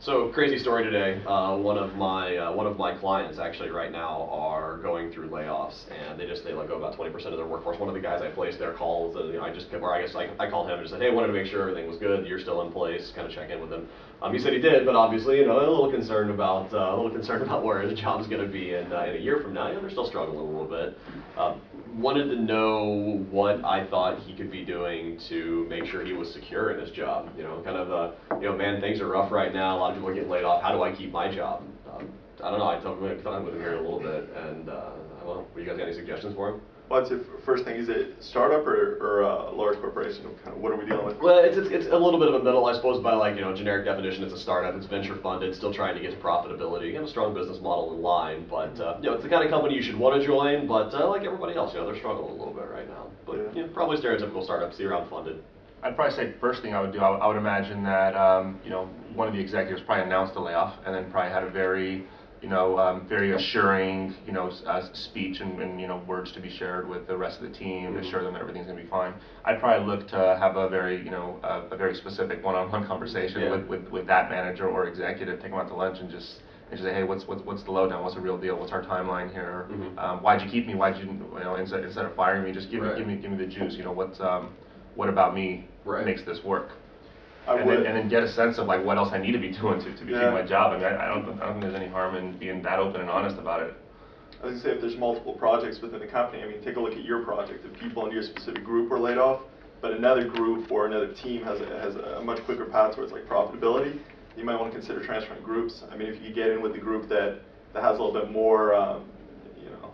So crazy story today. One of my clients actually right now are going through layoffs, and they let go about 20% of their workforce. One of the guys I placed there calls, I called him and just said, hey, wanted to make sure everything was good. You're still in place. Kind of check in with him. He said he did, but obviously, a little concerned about where his job's going to be in a year from now. They're still struggling a little bit. Wanted to know what I thought he could be doing to make sure he was secure in his job. Man, things are rough right now. A lot of people are getting laid off. How do I keep my job? I don't know. I talked with him here a little bit, and you guys got any suggestions for him? Well, I'd say first thing, is it startup or a large corporation? Kind of what are we dealing with? Well, it's a little bit of a middle, I suppose, by generic definition. It's a startup. It's venture funded, still trying to get to profitability. You have a strong business model in line, but it's the kind of company you should want to join. But like everybody else, they're struggling a little bit right now. But probably stereotypical startups, around funded. I'd probably say first thing I would do, I would imagine that one of the executives probably announced a layoff, and then probably had a very very assuring, speech and words to be shared with the rest of the team to assure them that everything's going to be fine. I'd probably look to have a very, a very specific one-on-one conversation with that manager or executive. Take them out to lunch and just say, hey, what's the lowdown? What's the real deal? What's our timeline here? Why'd you keep me? Why'd you, instead of firing me, just give me the juice. What about me makes this work? And then get a sense of what else I need to be doing to be keeping my job. I don't think there's any harm in being that open and honest about it. I was going to say, if there's multiple projects within the company, take a look at your project. If people in your specific group were laid off, but another group or another team has a much quicker path towards profitability, you might want to consider transferring groups. If you get in with the group that has a little bit more, a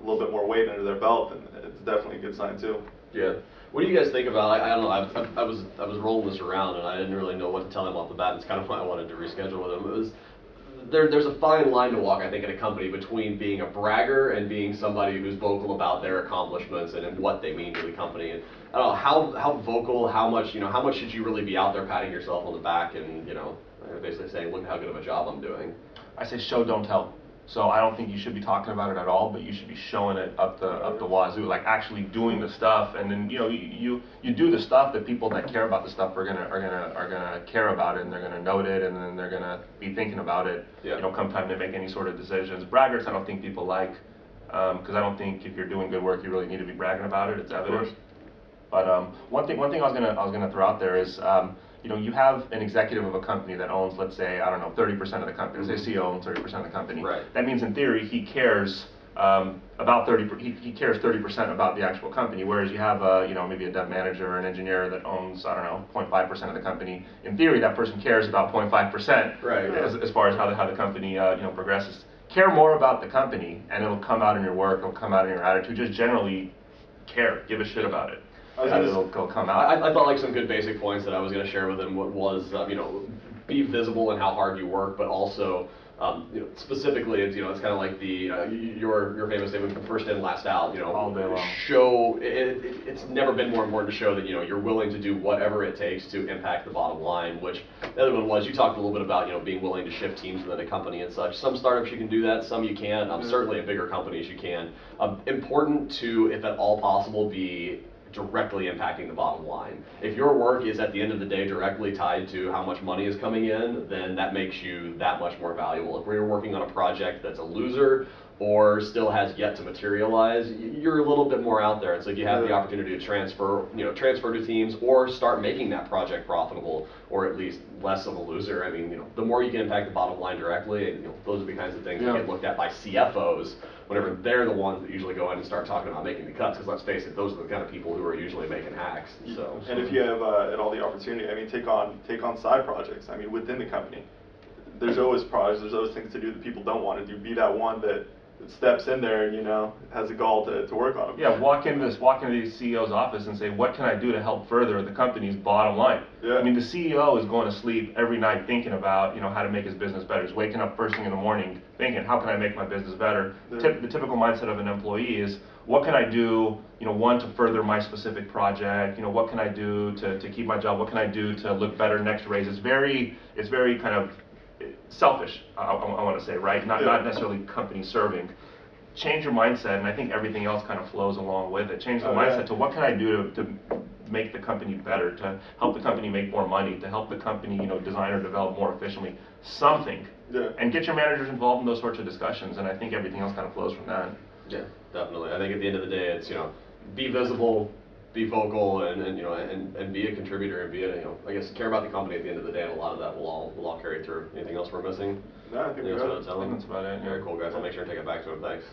little bit more weight under their belt, then it's definitely a good sign too. Yeah. What do you guys think about? I don't know. I was rolling this around, and I didn't really know what to tell him off the bat. It's kind of why I wanted to reschedule with him. There's a fine line to walk, I think, in a company between being a bragger and being somebody who's vocal about their accomplishments and what they mean to the company. And I don't know how vocal, how much should you really be out there patting yourself on the back and basically saying, look how good of a job I'm doing. I say show, don't tell. So I don't think you should be talking about it at all, but you should be showing it up the wazoo, actually doing the stuff, and then you do the stuff that people that care about the stuff are gonna care about it, and they're gonna note it, and then they're gonna be thinking about it. Come time to make any sort of decisions. Braggarts, I don't think people like, because I don't think if you're doing good work, you really need to be bragging about it. It's evident. But one thing I was gonna throw out there is. You have an executive of a company that owns, let's say, 30% of the company. Let's say CEO owns 30% of the company. Right. That means, in theory, he cares about 30%. He cares 30% about the actual company. Whereas you have, maybe a dev manager or an engineer that owns, 0.5% of the company. In theory, that person cares about 0.5%. Right. As far as how the company, progresses. Care more about the company, and it'll come out in your work. It'll come out in your attitude. Just generally care. Give a shit about it. It'll come out. I thought some good basic points that I was going to share with him was be visible in how hard you work, but also specifically it's kind of like your famous statement, first in, last out. All day long. Show it's never been more important to show that you're willing to do whatever it takes to impact the bottom line. Which the other one was, you talked a little bit about being willing to shift teams within a company and such. Some startups you can do that, some you can't. Certainly at bigger companies you can. Important to, if at all possible, be directly impacting the bottom line. If your work is at the end of the day directly tied to how much money is coming in, then that makes you that much more valuable. If we're working on a project that's a loser or still has yet to materialize, you're a little bit more out there. It's like you have the opportunity to transfer to teams or start making that project profitable, or at least less of a loser. The more you can impact the bottom line directly, and those are the kinds of things that get looked at by CFOs whenever they're the ones that usually go in and start talking about making the cuts, because let's face it, those are the kind of people who are usually making hacks. And if you have at all the opportunity, take on side projects. Within the company, there's always projects, there's always things to do that people don't want to do. Be that one that steps in there and has a gall to work on them. Yeah, walk into the CEO's office and say, what can I do to help further the company's bottom line? Yeah. The CEO is going to sleep every night thinking about how to make his business better. He's waking up first thing in the morning thinking, how can I make my business better? Yeah. The typical mindset of an employee is, what can I do, one, to further my specific project? What can I do to keep my job? What can I do to look better next raise? It's very kind of selfish, I want to say, right? Not necessarily company serving. Change your mindset, and I think everything else kind of flows along with it. Change the mindset to, what can I do to make the company better, to help the company make more money, to help the company, design or develop more efficiently, something. Yeah. And get your managers involved in those sorts of discussions, and I think everything else kind of flows from that. Yeah, definitely. I think at the end of the day, it's, be visible, be vocal, and be a contributor, and be I guess care about the company at the end of the day, and a lot of that will all carry through. Anything else we're missing? No, I think we Anything else got we it. wanna tell them? That's about it, yeah. Very cool, guys. I'll make sure to take it back to him. Thanks.